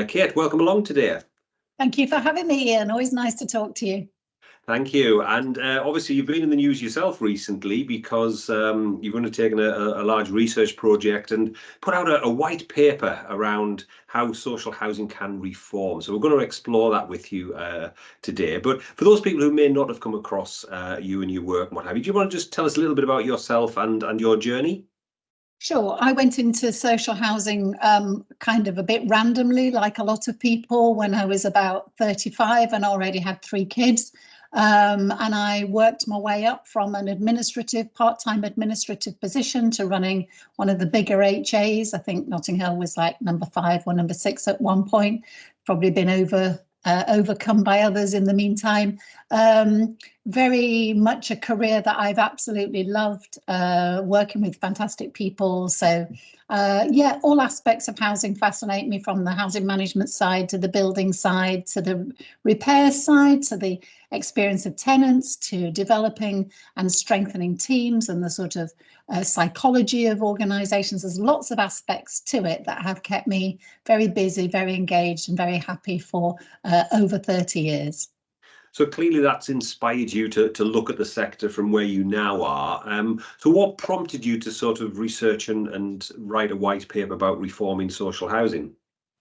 Kate, welcome along today. Thank you for having me, Ian. Always nice to talk to you. Thank you. And obviously, you've been in the news yourself recently because you've undertaken a large research project and put out a white paper around how social housing can reform. So we're going to explore that with you today. But for those people who may not have come across you and your work and what have you, do you want to just tell us a little bit about yourself and your journey? Sure. I went into social housing kind of a bit randomly, like a lot of people, when I was about 35 and already had 3 kids. And I worked my way up from an part-time administrative position to running one of the bigger HAs. I think Notting Hill was like number 5 or number 6 at one point, probably been overcome by others in the meantime. Very much a career that I've absolutely loved, working with fantastic people. So yeah, all aspects of housing fascinate me, from the housing management side to the building side to the repair side to the experience of tenants to developing and strengthening teams and the sort of psychology of organisations. There's lots of aspects to it that have kept me very busy, very engaged and very happy for over 30 years. So clearly that's inspired you to look at the sector from where you now are. So what prompted you to sort of research and write a white paper about reforming social housing?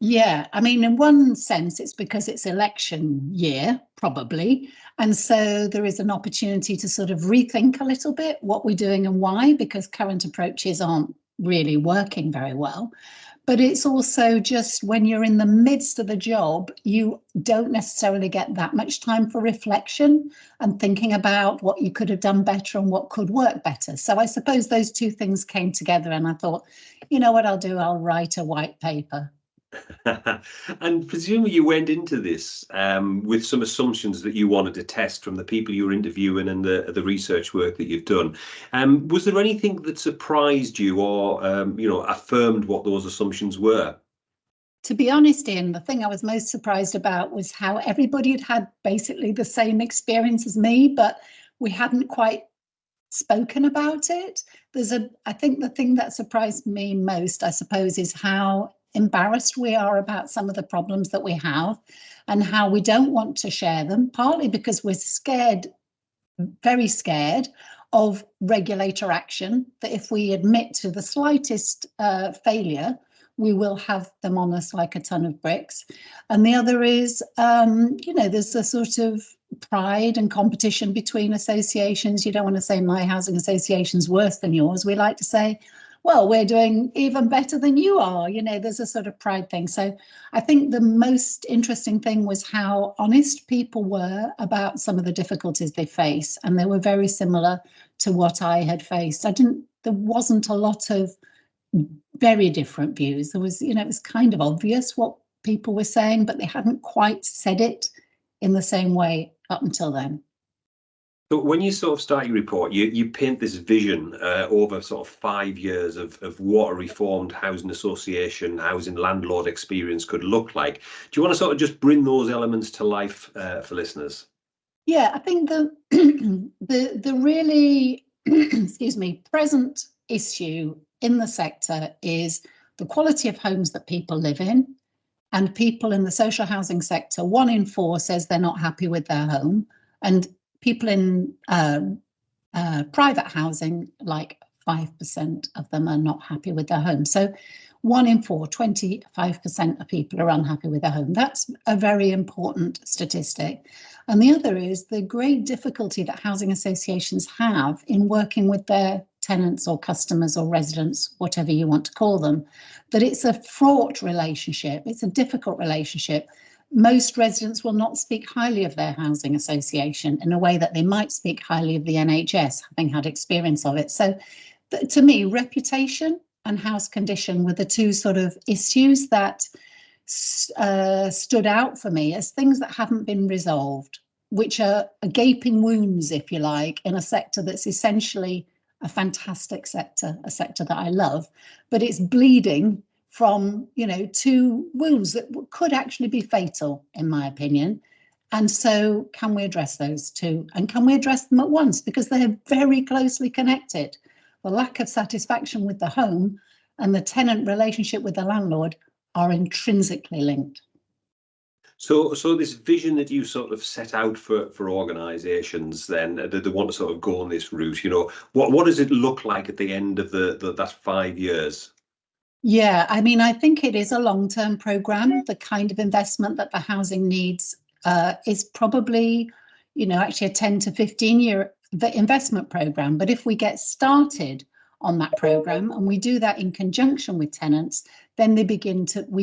Yeah, I mean, in one sense, it's because it's election year, probably. And so there is an opportunity to sort of rethink a little bit what we're doing and why, because current approaches aren't really working very well. But it's also just when you're in the midst of the job, you don't necessarily get that much time for reflection and thinking about what you could have done better and what could work better. So I suppose those two things came together and I thought, you know what I'll do? I'll write a white paper. And presumably you went into this with some assumptions that you wanted to test from the people you were interviewing and the research work that you've done. Was there anything that surprised you or affirmed what those assumptions were? To be honest, Ian, the thing I was most surprised about was how everybody had had basically the same experience as me, but we hadn't quite spoken about it. I think the thing that surprised me most, I suppose, is how embarrassed we are about some of the problems that we have and how we don't want to share them, partly because we're scared, very scared of regulator action, that if we admit to the slightest failure, we will have them on us like a ton of bricks. And the other is, there's a sort of pride and competition between associations. You don't want to say my housing association's worse than yours. We like to say, well, we're doing even better than you are. There's a sort of pride thing. So I think the most interesting thing was how honest people were about some of the difficulties they face. And they were very similar to what I had faced. There wasn't a lot of very different views. There was, it was kind of obvious what people were saying, but they hadn't quite said it in the same way up until then. So when you sort of start your report, you paint this vision over sort of 5 years of what a reformed housing association, housing landlord experience could look like. Do you want to sort of just bring those elements to life for listeners? Yeah, I think the really, present issue in the sector is the quality of homes that people live in. And people in the social housing sector, 1 in 4 says they're not happy with their home. And people in private housing, like 5% of them are not happy with their home. So 1 in 4, 25% of people are unhappy with their home. That's a very important statistic. And the other is the great difficulty that housing associations have in working with their tenants or customers or residents, whatever you want to call them, that it's a fraught relationship. It's a difficult relationship. Most residents will not speak highly of their housing association in a way that they might speak highly of the NHS, having had experience of it. So to me, reputation and house condition were the two sort of issues that stood out for me as things that haven't been resolved, which are gaping wounds, if you like, in a sector that's essentially a fantastic sector, a sector that I love, but it's bleeding from, 2 wounds that could actually be fatal, in my opinion. And so can we address those two? And can we address them at once? Because they're very closely connected. The lack of satisfaction with the home and the tenant relationship with the landlord are intrinsically linked. So this vision that you sort of set out for organisations, then that they want to sort of go on this route, what does it look like at the end of that 5 years? Yeah, I mean, I think it is a long-term programme. The kind of investment that the housing needs is probably, actually a 10 to 15-year investment programme. But if we get started on that programme and we do that in conjunction with tenants, then we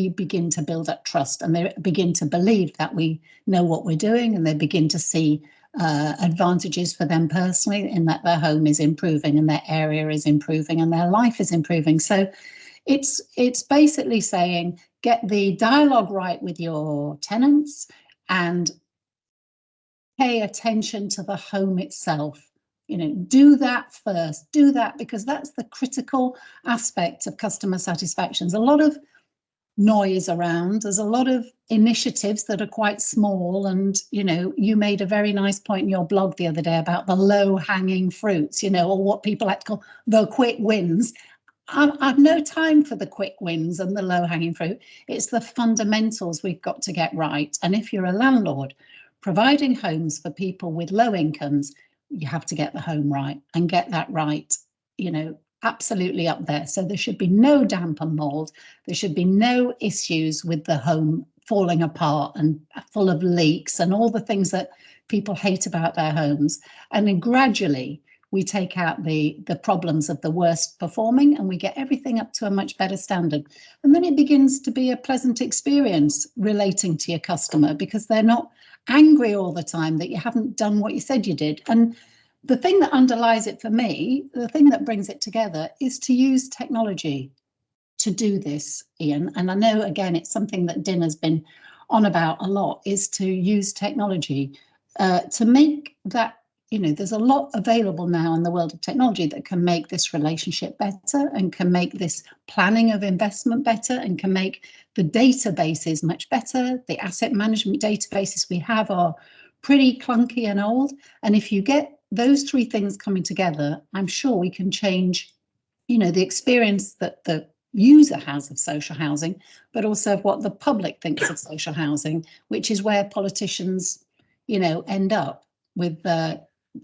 begin to build up trust, and they begin to believe that we know what we're doing, and they begin to see advantages for them personally in that their home is improving and their area is improving and their life is improving. So it's basically saying, get the dialogue right with your tenants and pay attention to the home itself. Do that first, because that's the critical aspect of customer satisfaction. There's a lot of noise around, there's a lot of initiatives that are quite small, and you made a very nice point in your blog the other day about the low-hanging fruits, or what people like to call the quick wins. I've no time for the quick wins and the low-hanging fruit. It's the fundamentals we've got to get right. And if you're a landlord providing homes for people with low incomes, you have to get the home right and get that right, absolutely up there. So there should be no damp and mold. There should be no issues with the home falling apart and full of leaks and all the things that people hate about their homes. And then gradually we take out the problems of the worst performing, and we get everything up to a much better standard. And then it begins to be a pleasant experience relating to your customer, because they're not angry all the time that you haven't done what you said you did. And the thing that underlies it for me, the thing that brings it together, is to use technology to do this, Ian. And I know, again, it's something that DIN has been on about a lot, is to use technology to make that, there's a lot available now in the world of technology that can make this relationship better and can make this planning of investment better and can make the databases much better. The asset management databases we have are pretty clunky and old. And if you get those three things coming together, I'm sure we can change, the experience that the user has of social housing, but also of what the public thinks of social housing, which is where politicians, end up with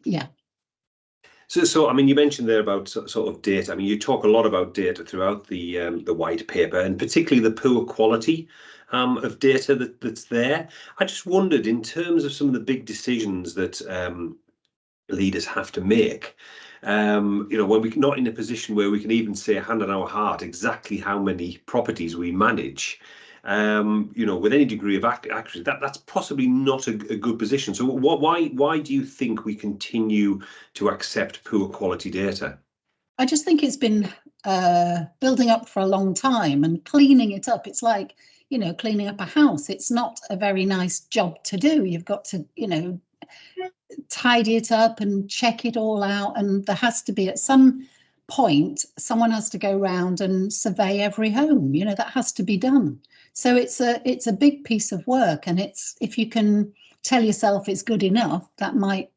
yeah. So I mean, you mentioned there about sort of data. I mean, you talk a lot about data throughout the white paper, and particularly the poor quality of data that's there. I just wondered, in terms of some of the big decisions that leaders have to make, when we're not in a position where we can even say hand on our heart exactly how many properties we manage, with any degree of accuracy, that's possibly not a good position. So why do you think we continue to accept poor quality data? I just think it's been building up for a long time, and cleaning it up. It's like, cleaning up a house. It's not a very nice job to do. You've got to, tidy it up and check it all out. And there has to be, at some point, someone has to go around and survey every home. That has to be done. So it's a big piece of work, and if you can tell yourself it's good enough, that might,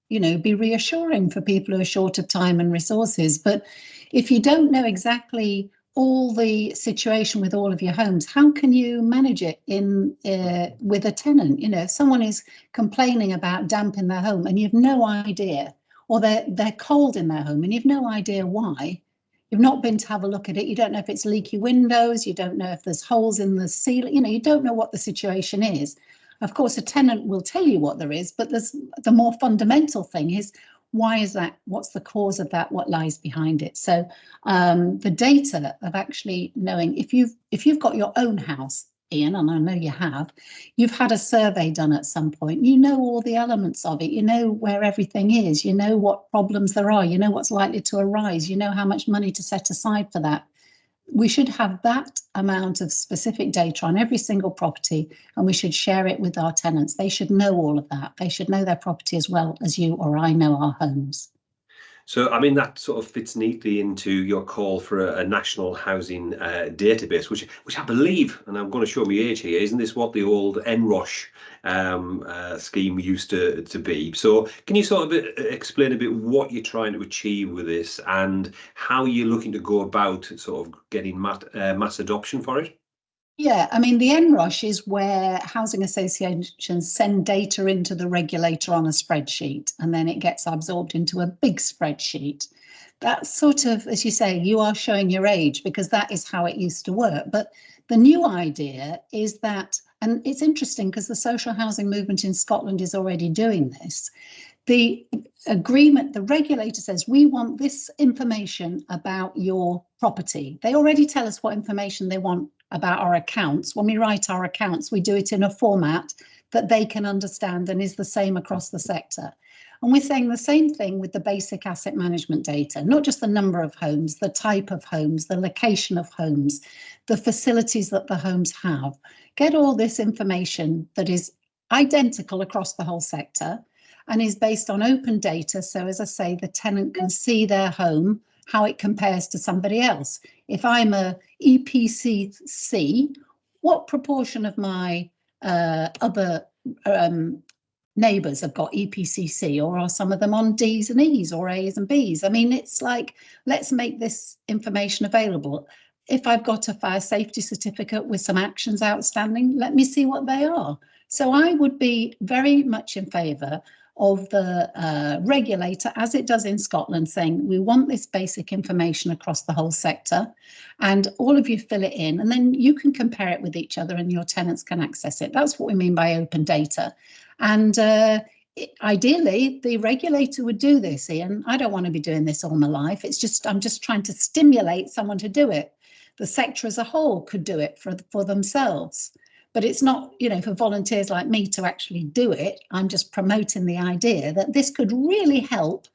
be reassuring for people who are short of time and resources. But if you don't know exactly all the situation with all of your homes, how can you manage it with a tenant? If someone is complaining about damp in their home and you've no idea, or they're cold in their home and you've no idea why. You've not been to have a look at it. You don't know if it's leaky windows. You don't know if there's holes in the ceiling. You don't know what the situation is. Of course, a tenant will tell you what there is, but the more fundamental thing is, why is that? What's the cause of that? What lies behind it? So the data of actually knowing, if you've got your own house, Ian, and I know you've had a survey done at some point, all the elements of it, where everything is, what problems there are, what's likely to arise, how much money to set aside for that. We should have that amount of specific data on every single property, and we should share it with our tenants. They should know all of that. They should know their property as well as you or I know our homes. So, I mean, that sort of fits neatly into your call for a national housing database, which I believe, and I'm going to show my age here, isn't this what the old NROSH scheme used to be? So can you sort of explain a bit what you're trying to achieve with this and how you're looking to go about sort of getting mass adoption for it? Yeah, I mean, the NROSH is where housing associations send data into the regulator on a spreadsheet, and then it gets absorbed into a big spreadsheet. That's sort of, as you say, you are showing your age, because that is how it used to work. But the new idea is that, and it's interesting because the social housing movement in Scotland is already doing this. The agreement, the regulator says, we want this information about your property. They already tell us what information they want about our accounts. When we write our accounts, we do it in a format that they can understand and is the same across the sector. And we're saying the same thing with the basic asset management data, not just the number of homes, the type of homes, the location of homes, the facilities that the homes have. Get all this information that is identical across the whole sector and is based on open data. So as I say, the tenant can see their home, how it compares to somebody else. If I'm a EPCC, what proportion of my other neighbours have got EPCC, or are some of them on Ds and Es or As and Bs? I mean, it's like, let's make this information available. If I've got a fire safety certificate with some actions outstanding, let me see what they are. So I would be very much in favour of the regulator, as it does in Scotland, saying we want this basic information across the whole sector, and all of you fill it in, and then you can compare it with each other and your tenants can access it. That's what we mean by open data. And ideally, the regulator would do this, Ian. I don't want to be doing this all my life. It's just, I'm just trying to stimulate someone to do it. The sector as a whole could do it for themselves. But it's not, you know, for volunteers like me to actually do it. I'm just promoting the idea that this could really help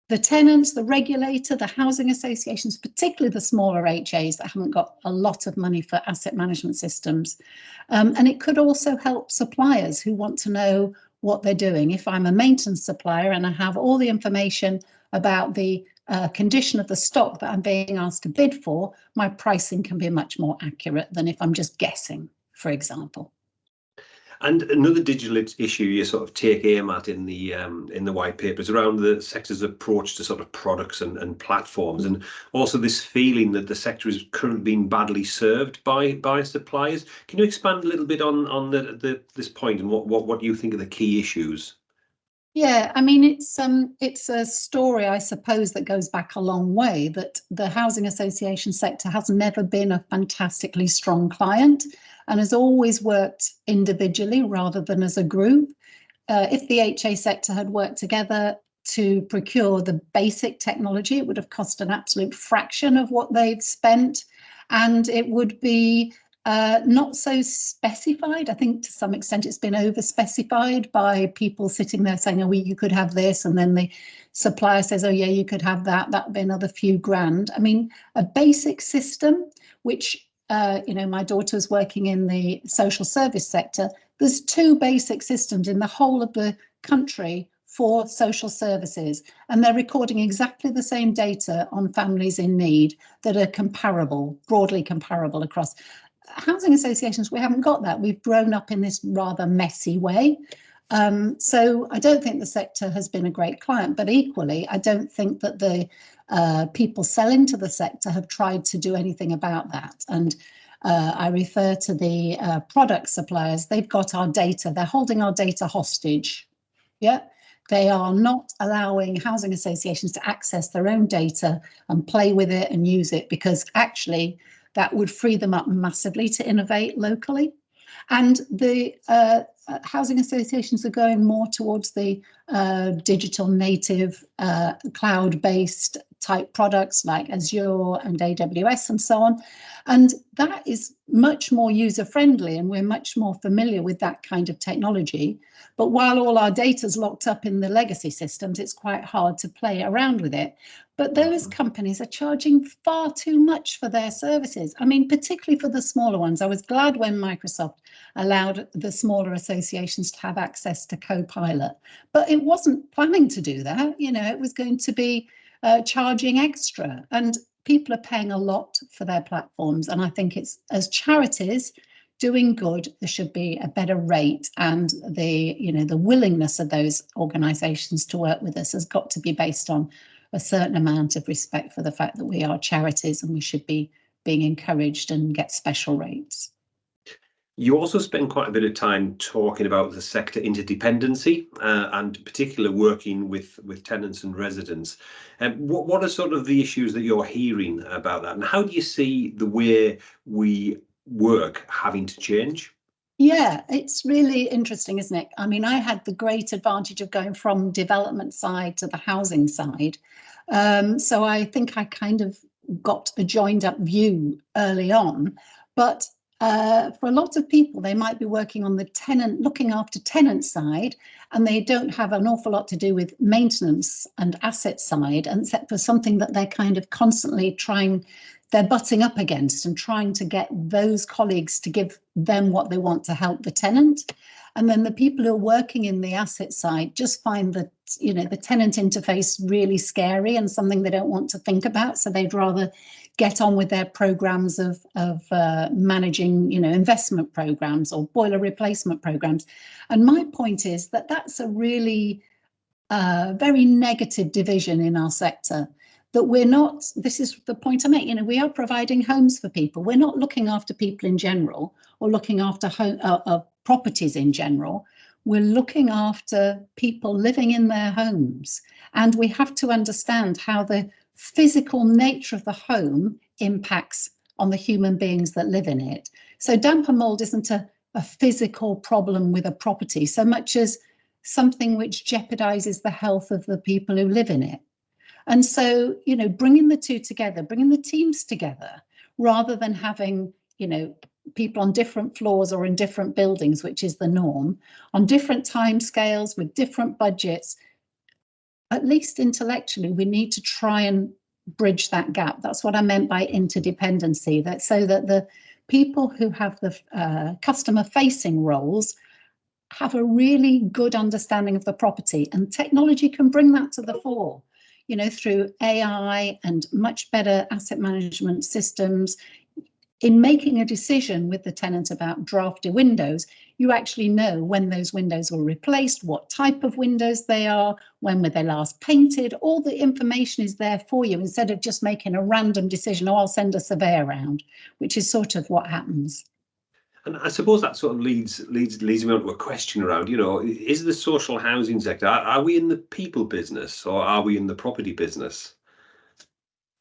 the tenants, the regulator, the housing associations, particularly the smaller HAs that haven't got a lot of money for asset management systems. And it could also help suppliers who want to know what they're doing. If I'm a maintenance supplier and I have all the information about the condition of the stock that I'm being asked to bid for, my pricing can be much more accurate than if I'm just guessing, for example. And another digital issue you sort of take aim at in the white paper is around the sector's approach to sort of products and platforms, and also this feeling that the sector is currently being badly served by suppliers. Can you expand a little bit on this point and what you think are the key issues? Yeah, I mean, it's a story, I suppose, that goes back a long way, that the housing association sector has never been a fantastically strong client and has always worked individually rather than as a group. If the HA sector had worked together to procure the basic technology, it would have cost an absolute fraction of what they've spent, and it would be not so specified. I think to some extent it's been over specified by people sitting there saying, oh, you could have this, and then the supplier says, oh yeah, you could have that, that'd be another few grand. I mean, a basic system, which you know, my daughter's working in the social service sector. There's 2 basic systems in the whole of the country for social services, and they're recording exactly the same data on families in need that are comparable, broadly comparable across. Housing associations, we haven't got that. We've grown up in this rather messy way. So I don't think the sector has been a great client, but equally, I don't think that the people selling to the sector have tried to do anything about that. And I refer to the product suppliers. They've got our data. They're holding our data hostage. Yeah. They are not allowing housing associations to access their own data and play with it and use it, because actually that would free them up massively to innovate locally. And the housing associations are going more towards the digital native, cloud-based type products like Azure and AWS and so on. And that is much more user-friendly, and we're much more familiar with that kind of technology. But while all our data is locked up in the legacy systems, it's quite hard to play around with it. But those companies are charging far too much for their services. I mean, particularly for the smaller ones. I was glad when Microsoft allowed the smaller associations to have access to Copilot, but it wasn't planning to do that. You know, it was going to be charging extra, and people are paying a lot for their platforms. And I think it's, as charities doing good, there should be a better rate, and the, you know, the willingness of those organisations to work with us has got to be based on a certain amount of respect for the fact that we are charities and we should be being encouraged and get special rates. You also spend quite a bit of time talking about the sector interdependency and particularly working with tenants and residents. What are sort of the issues that you're hearing about that? And how do you see the way we work having to change? Yeah, it's really interesting, isn't it? I mean, I had the great advantage of going from development side to the housing side. So I think I kind of got a joined up view early on. But for a lot of people, they might be working on the tenant, looking after tenant side, and they don't have an awful lot to do with maintenance and asset side, except for something that they're kind of constantly they're butting up against and trying to get those colleagues to give them what they want to help the tenant. And then the people who are working in the asset side just find that, you know, the tenant interface really scary and something they don't want to think about. So they'd rather get on with their programs of managing, you know, investment programs or boiler replacement programs. And my point is that that's a really very negative division in our sector. That we're not, this is the point I make, you know, we are providing homes for people. We're not looking after people in general or looking after properties in general. We're looking after people living in their homes. And we have to understand how the physical nature of the home impacts on the human beings that live in it. So damp and mold isn't a physical problem with a property so much as something which jeopardizes the health of the people who live in it. And so, you know, bringing the two together, bringing the teams together, rather than having, you know, people on different floors or in different buildings, which is the norm, on different timescales with different budgets, at least intellectually, we need to try and bridge that gap. That's what I meant by interdependency, that so that the people who have the customer-facing roles have a really good understanding of the property, and technology can bring that to the fore. You know, through AI and much better asset management systems. In making a decision with the tenant about drafty windows, you actually know when those windows were replaced, what type of windows they are, when were they last painted. All the information is there for you instead of just making a random decision, oh, I'll send a surveyor around, which is sort of what happens. And I suppose that sort of leads me on to a question around, you know, is the social housing sector, are we in the people business or are we in the property business?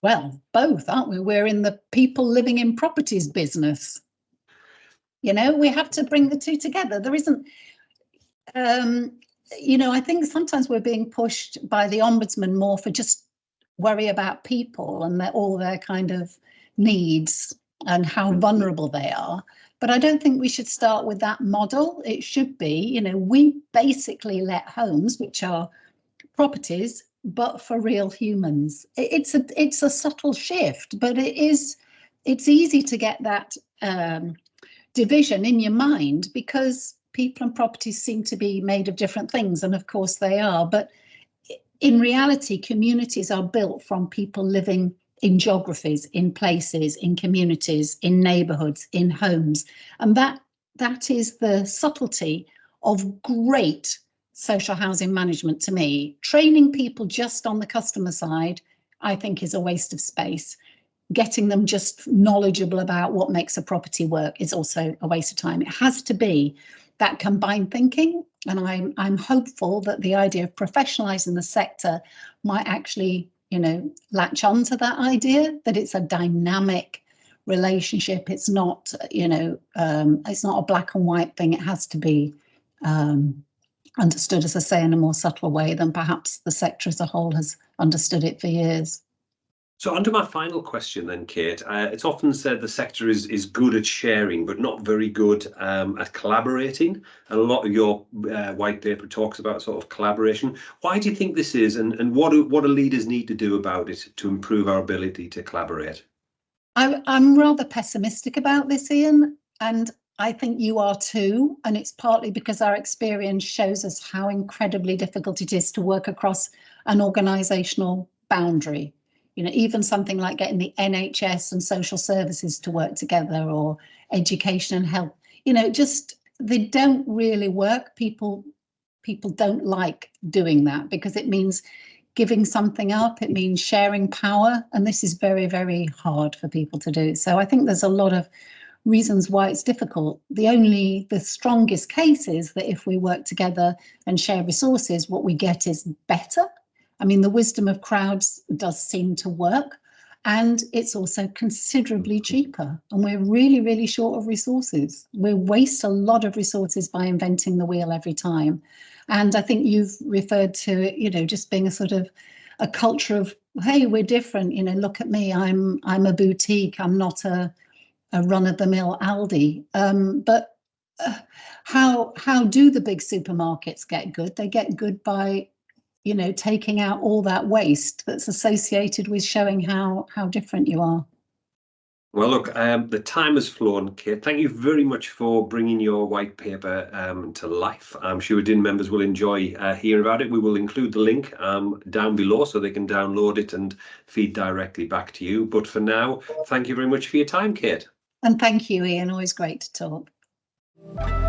Well, both, aren't we? We're in the people living in properties business. You know, we have to bring the two together. There isn't, you know, I think sometimes we're being pushed by the Ombudsman more for just worry about people and all their kind of needs and how vulnerable they are. But I don't think we should start with that model. It should be, you know, we basically let homes, which are properties, but for real humans. It's a subtle shift, but it's easy to get that division in your mind because people and properties seem to be made of different things, and of course they are. But in reality, communities are built from people living in geographies, in places, in communities, in neighbourhoods, in homes. And that is the subtlety of great social housing management to me. Training people just on the customer side, I think, is a waste of space. Getting them just knowledgeable about what makes a property work is also a waste of time. It has to be that combined thinking. And I'm hopeful that the idea of professionalising the sector might actually, you know, latch on to that idea, that it's a dynamic relationship. It's not, you know, it's not a black and white thing. It has to be understood, as I say, in a more subtle way than perhaps the sector as a whole has understood it for years. So onto my final question then, Kate. It's often said the sector is good at sharing, but not very good at collaborating. And a lot of your white paper talks about sort of collaboration. Why do you think this is, and what do leaders need to do about it to improve our ability to collaborate? I'm rather pessimistic about this, Ian, and I think you are too. And it's partly because our experience shows us how incredibly difficult it is to work across an organisational boundary. You know, even something like getting the NHS and social services to work together, or education and health, you know, just they don't really work. People don't like doing that because it means giving something up. It means sharing power. And this is very, very hard for people to do. So I think there's a lot of reasons why it's difficult. The strongest case is that if we work together and share resources, what we get is better. I mean, the wisdom of crowds does seem to work, and it's also considerably cheaper. And we're really, really short of resources. We waste a lot of resources by inventing the wheel every time. And I think you've referred to it, you know, just being a sort of a culture of, hey, we're different. You know, look at me. I'm a boutique. I'm not a run-of-the-mill Aldi. But how do the big supermarkets get good? They get good by, you know, taking out all that waste that's associated with showing how different you are. Well, look, the time has flown, Kate. Thank you very much for bringing your white paper to life. I'm sure DIN members will enjoy hearing about it. We will include the link down below so they can download it and feed directly back to you. But for now, thank you very much for your time, Kate. And thank you, Ian. Always great to talk.